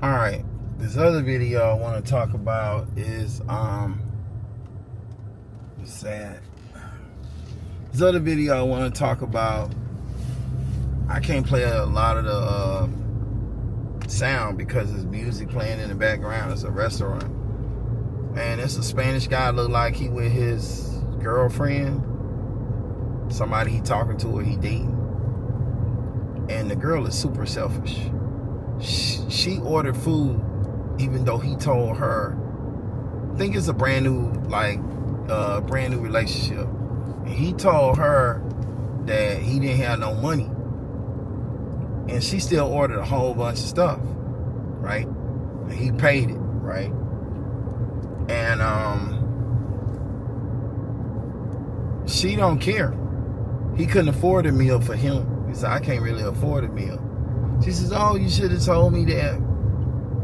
Alright, this other video I want to talk about is it's sad. This other video I want to talk about, I can't play a lot of the sound because there's music playing in the background. It's a restaurant. And it's a Spanish guy, look like he with his girlfriend, somebody he talking to or he dating. And the girl is super selfish. She ordered food even though he told her, I think it's a brand new relationship. And he told her that he didn't have no money. And she still ordered a whole bunch of stuff, right? And he paid it, right? And she don't care. He couldn't afford a meal for him. He said, I can't really afford a meal. She says, oh, you should have told me that.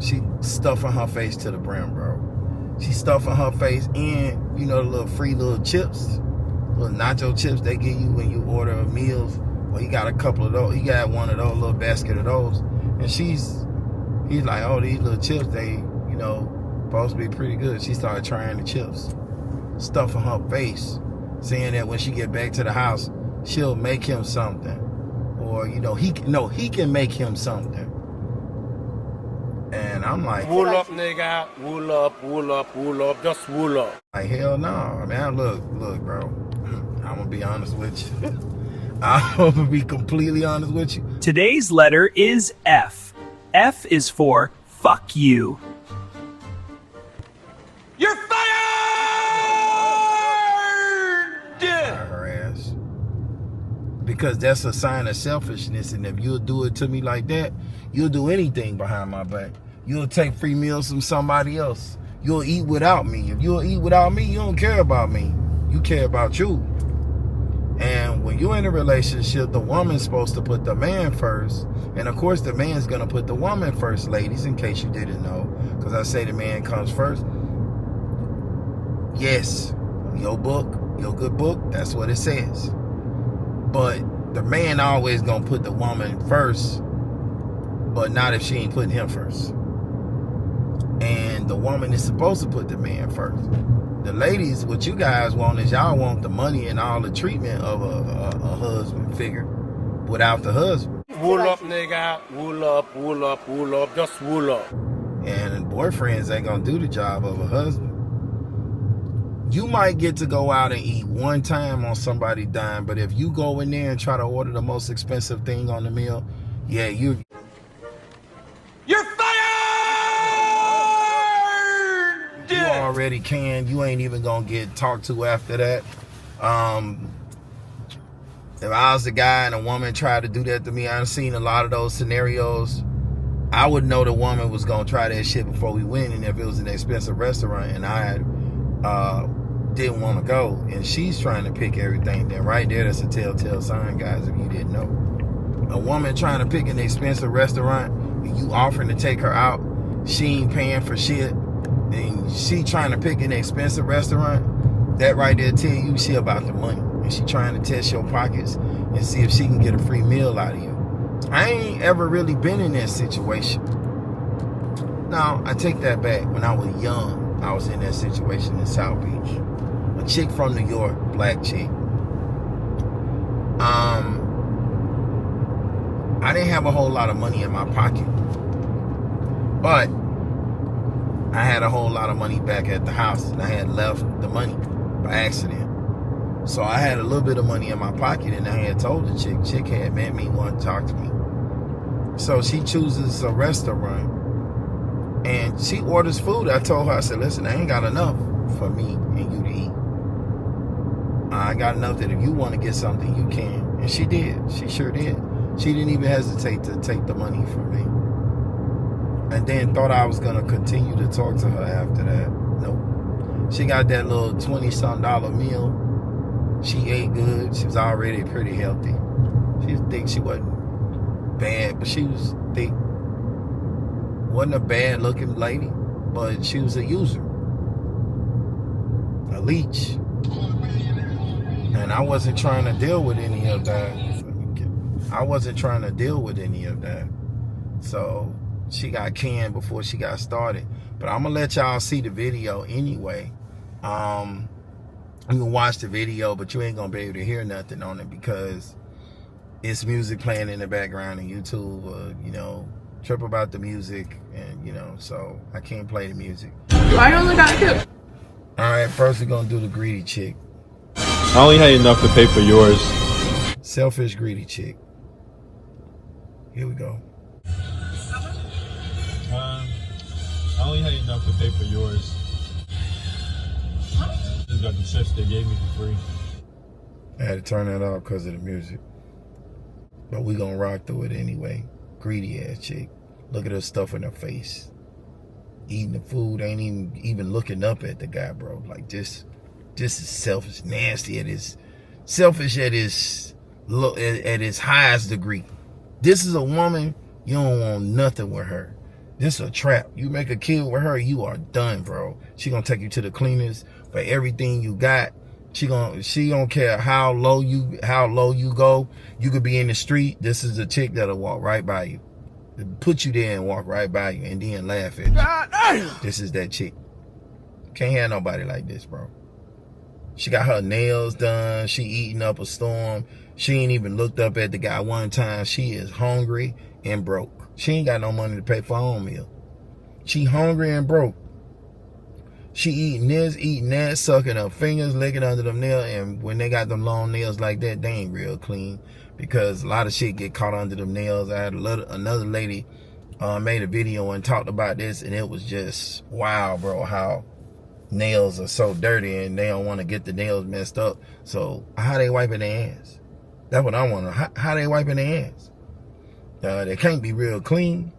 She stuffing her face to the brim, bro. She stuffing her face in, you know, the little free little chips, little nacho chips they give you when you order meals. Well, he got a couple of those. He got one of those, little basket of those. And he's like, oh, these little chips, they, you know, supposed to be pretty good. She started trying the chips, stuffing her face, saying that when she get back to the house, she'll make him something. Or, you know, he can make him something. And I'm like, wool up, nigga. Wool up, wool up, wool up. Just wool up. Like, hell no. Man, look, bro. I'm going to be honest with you. I'm going to be completely honest with you. Today's letter is F. F is for fuck you. You're fired! Her ass. Because that's a sign of selfishness. And if you'll do it to me like that, you'll do anything behind my back. You'll take free meals from somebody else. You'll eat without me. If you'll eat without me, you don't care about me. You care about you. And when you're in a relationship, the woman's supposed to put the man first. And of course, the man's going to put the woman first, ladies, in case you didn't know. Because I say the man comes first. Yes, your book, your good book, that's what it says. But the man always going to put the woman first. But not if she ain't putting him first. And the woman is supposed to put the man first. The ladies, what you guys want is y'all want the money and all the treatment of a husband figure without the husband. Wool up, nigga. Wool up, wool up, wool up. Just wool up. And boyfriends ain't gonna do the job of a husband. You might get to go out and eat one time on somebody's dime, but if you go in there and try to order the most expensive thing on the meal, yeah, you're fired! You already can. You ain't even gonna get talked to after that. If I was a guy and a woman tried to do that to me, I've seen a lot of those scenarios. I would know the woman was gonna try that shit before we went, and if it was an expensive restaurant and I didn't want to go, and she's trying to pick everything, then right there, that's a telltale sign, guys, if you didn't know. A woman trying to pick an expensive restaurant, and you offering to take her out, she ain't paying for shit, and she trying to pick an expensive restaurant, that right there tell you she about the money. And she trying to test your pockets and see if she can get a free meal out of you. I ain't ever really been in that situation. Now, I take that back. When I was young, I was in that situation in South Beach. A chick from New York, black chick. I didn't have a whole lot of money in my pocket. But I had a whole lot of money back at the house, and I had left the money by accident. So I had a little bit of money in my pocket, and I had told the chick. Chick had met me, wanted to talk to me. So she chooses a restaurant, and she orders food. I told her, I said, listen, I ain't got enough for me and you to eat. I got enough that if you want to get something, you can. And she did. She sure did. She didn't even hesitate to take the money from me. And then thought I was going to continue to talk to her after that. Nope. She got that little $20-something meal. She ate good. She was already pretty healthy. She was thick. She wasn't bad, but she was thick. Wasn't a bad looking lady, but she was a user. A leech. And I wasn't trying to deal with any of that. I wasn't trying to deal with any of that. So she got canned before she got started. But I'm gonna let y'all see the video anyway. You can watch the video, but you ain't gonna be able to hear nothing on it because it's music playing in the background on YouTube, you know, trip about the music, and you know, so I can't play the music. I only got 2. All right, first we're gonna do the greedy chick. I only had enough to pay for yours. Selfish, greedy chick. Here we go. I only had enough to pay for yours. Just got the chips they gave me for free. I had to turn that off because of the music. But we gonna rock through it anyway. Greedy ass chick. Look at her stuff in her face. Eating the food, ain't even looking up at the guy, bro. Like this is selfish, nasty at his selfish at his highest degree. This is a woman, you don't want nothing with her. This is a trap. You make a kid with her, you are done, bro. She gonna take you to the cleaners for everything you got. She don't care how low you go. You could be in the street. This is a chick that'll walk right by you, put you there and walk right by you, and then laugh at you. This is that chick. Can't have nobody like this, bro. She got her nails done. She eating up a storm. She ain't even looked up at the guy one time. She is hungry and broke. She ain't got no money to pay for her own meal. She hungry and broke. She eating this, eating that, sucking her fingers, licking under them nails, and when they got them long nails like that, they ain't real clean because a lot of shit get caught under them nails. I had another lady made a video and talked about this, and it was just wow, bro, how nails are so dirty and they don't want to get the nails messed up. So how they wiping their ass? That's what I want to know. How they wiping their ass? They can't be real clean.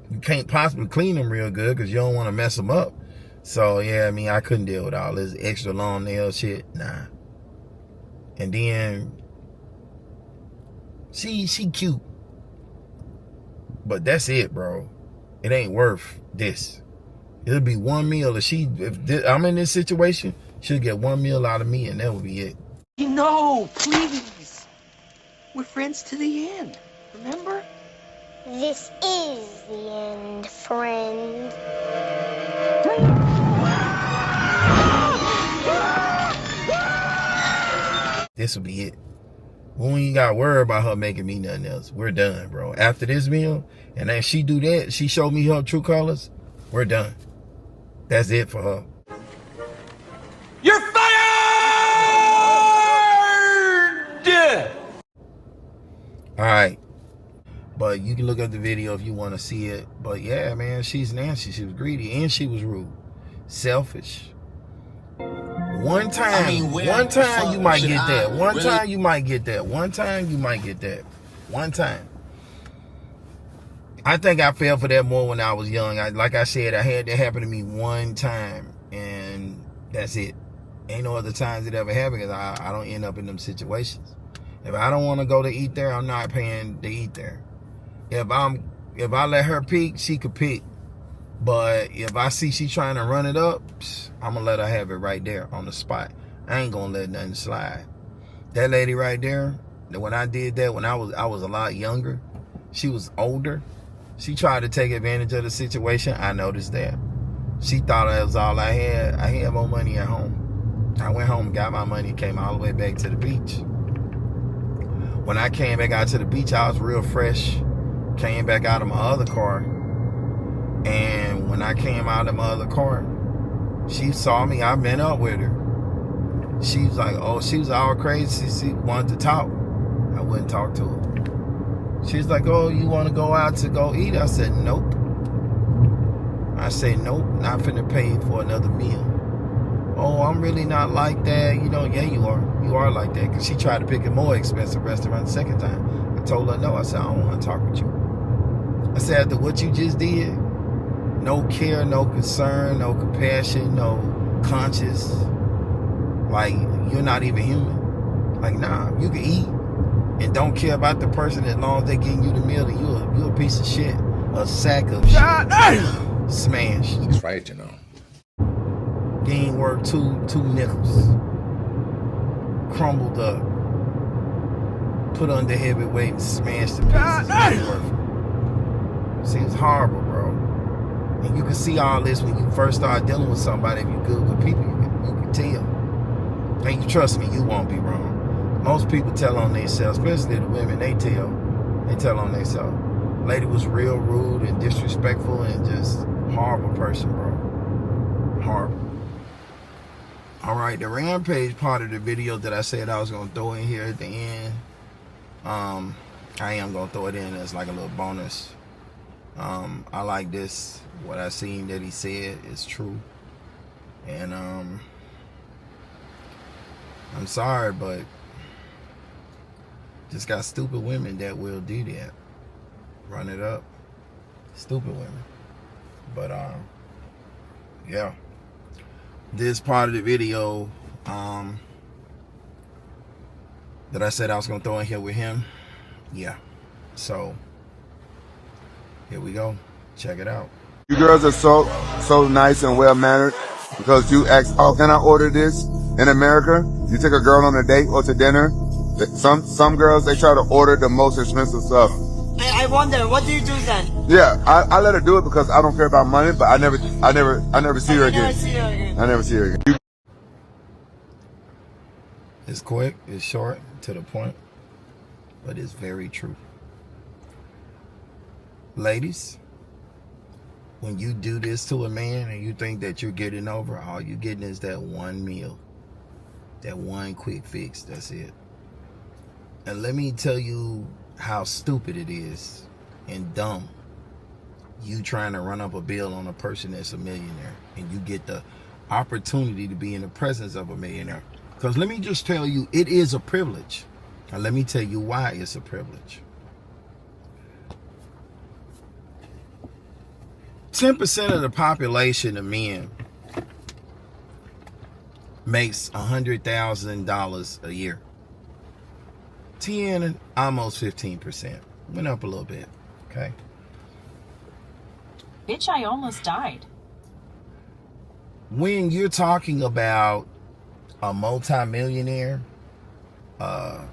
You can't possibly clean them real good because you don't want to mess them up. So yeah, I mean, I couldn't deal with all this extra long nail shit. Nah. And then she cute, but that's it, bro. It ain't worth this. It'll be one meal. If I'm in this situation, she'll get one meal out of me, and that would be it. No, please. We're friends to the end. Remember? This is the end, friend. This will be it. We ain't got to worry about her making me nothing else. We're done, bro. After this meal, and then she do that, she showed me her true colors, we're done. That's it for her. You're fired! All right. But you can look up the video if you want to see it. But yeah, man, she's nasty. She was greedy and she was rude. Selfish. One time you might get that. One time you might get that. One time you might get that. One time. I think I fell for that more when I was young. Like I said, I had that happen to me one time, and that's it. Ain't no other times it ever happened because I don't end up in them situations. If I don't want to go to eat there, I'm not paying to eat there. If I let her pick, she could pick. But if I see she trying to run it up, I'm gonna let her have it right there on the spot. I ain't gonna let nothing slide. That lady right there, when I did that, when I was a lot younger, she was older. She tried to take advantage of the situation. I noticed that. She thought that was all I had. I had more money at home. I went home and got my money, came all the way back to the beach. When I came back out to the beach, I was real fresh. Came back out of my other car. And when I came out of my other car, she saw me. I met up with her. She was like, oh, she was all crazy. She wanted to talk. I wouldn't talk to her. She's like, oh, you want to go out to go eat? I said, nope. I said, nope, not finna pay for another meal. Oh, I'm really not like that. You know, yeah, you are. You are like that. Because she tried to pick a more expensive restaurant the second time. I told her no. I said, I don't want to talk with you. I said, after what you just did, no care, no concern, no compassion, no conscience. Like, you're not even human. Like, nah, you can eat and don't care about the person as long as they getting you the meal, and you a piece of shit. A sack of shit. Smashed. He's right, you know. You ain't worth two nickels. Crumbled up. Put under heavyweight and smashed the pieces. You ain't worth it. See, it's horrible, bro. And you can see all this when you first start dealing with somebody. If you're good with people, you can tell. And you trust me, you won't be wrong. Most people tell on themselves, especially the women, they tell on themselves. Lady was real rude and disrespectful and just horrible person, bro. Horrible. All right, the rampage part of the video that I said I was gonna throw in here at the end, I am gonna throw it in as like a little bonus. I like this. What I seen that he said is true, and I'm sorry, but just got stupid women that will do that. Run it up. Stupid women. But yeah. This part of the video that I said I was gonna throw in here with him. Yeah. So here we go. Check it out. You girls are so nice and well mannered because you ask, oh, can I order this? In America, you take a girl on a date or to dinner. Some girls, they try to order the most expensive stuff. I wonder, what do you do then? Yeah, I let her do it because I don't care about money, but I never see her again. I never see her again. It's quick, it's short, to the point, but it's very true. Ladies, when you do this to a man and you think that you're getting over, all you're getting is that one meal, that one quick fix, that's it. And let me tell you how stupid it is and dumb. You trying to run up a bill on a person that's a millionaire and you get the opportunity to be in the presence of a millionaire. Because let me just tell you, it is a privilege. And let me tell you why it's a privilege. 10% of the population of men makes $100,000 a year. 10, almost 15%. Went up a little bit, okay? Bitch, I almost died. When you're talking about a multimillionaire, and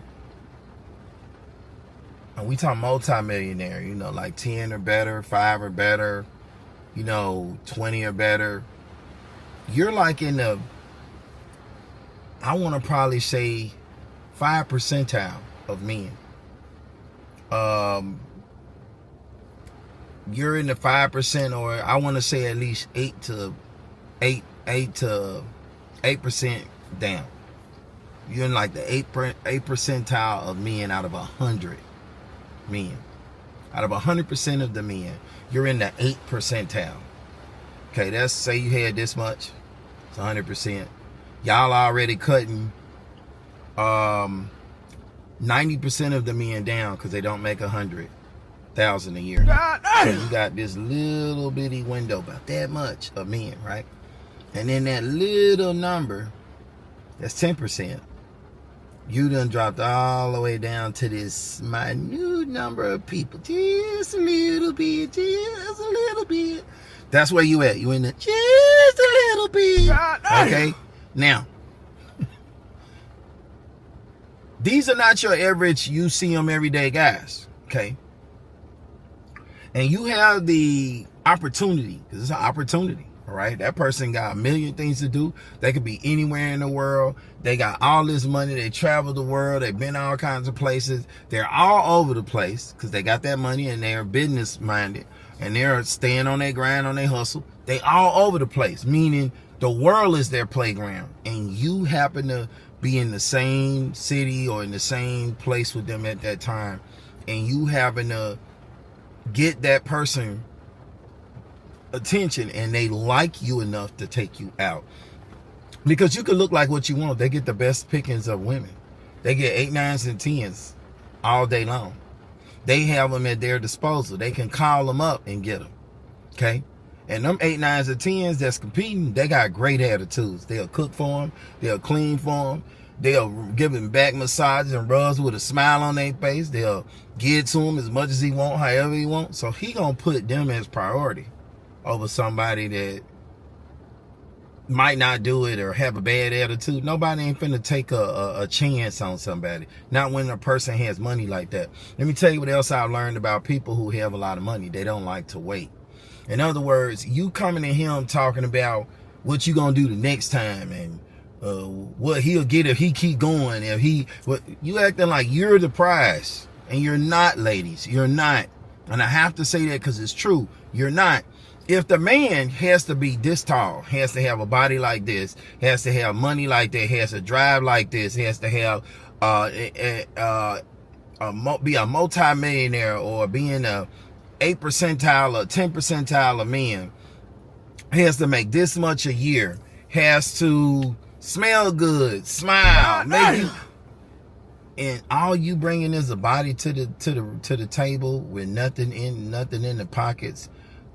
we talk multimillionaire, you know, like 10 or better, 5 or better, you know, 20 or better. You're like in the, I want to probably say 5 percentile of men. You're in the 5%, or I want to say at least 8 to 8 percent down. You're in like the 8 percentile of men out of 100 men. Out of 100% of the men, you're in the 8 percentile. Okay, that's, say you had this much, it's 100%. Y'all already cutting 90% of the men down because they don't make 100,000 a year. So you got this little bitty window, about that much of men, right? And then that little number, that's 10%. You done dropped all the way down to this minute number of people. Just a little bit, just a little bit. That's where you at. You in the just a little bit. Okay? Now, these are not your average, you see them everyday guys. Okay? And you have the opportunity, because it's an opportunity. All right, that person got a million things to do. They could be anywhere in the world. They got all this money. They travel the world. They've been all kinds of places. They're all over the place because they got that money and they're business minded and they're staying on their grind, on their hustle. They all over the place, meaning the world is their playground. And you happen to be in the same city or in the same place with them at that time. And you happen to get that person attention and they like you enough to take you out, because you can look like what you want. They get the best pickings of women. They get 8, 9s, and 10s all day long. They have them at their disposal. They can call them up and get them. Okay, and them 8, 9s, and 10s that's competing, they got great attitudes. They'll cook for them. They'll clean for them. They'll give him back massages and rubs with a smile on their face. They'll give it to him as much as he want, however he want. So he gonna put them as priority over somebody that might not do it or have a bad attitude. Nobody ain't finna take a chance on somebody. Not when a person has money like that. Let me tell you what else I've learned about people who have a lot of money. They don't like to wait. In other words, you coming to him talking about what you gonna do the next time and what he'll get if he keep going. You acting like you're the prize, and you're not, ladies. You're not. And I have to say that because it's true. You're not. If the man has to be this tall, has to have a body like this, has to have money like that, has to drive like this, has to have be a multi-millionaire or being a 8 percentile or 10 percentile of men, has to make this much a year, has to smell good, smile, make you, and all you bringing is a body to the table with nothing in the pockets.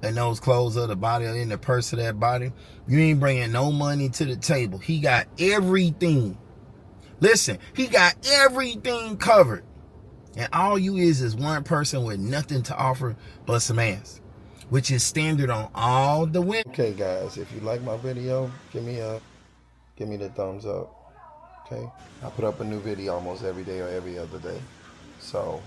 And those clothes of the body are in the purse of that body. You ain't bringing no money to the table. He got everything. Listen, he got everything covered. And all you is one person with nothing to offer but some ass, which is standard on all the women. Okay, guys, if you like my video, give me the thumbs up. Okay, I put up a new video almost every day or every other day. So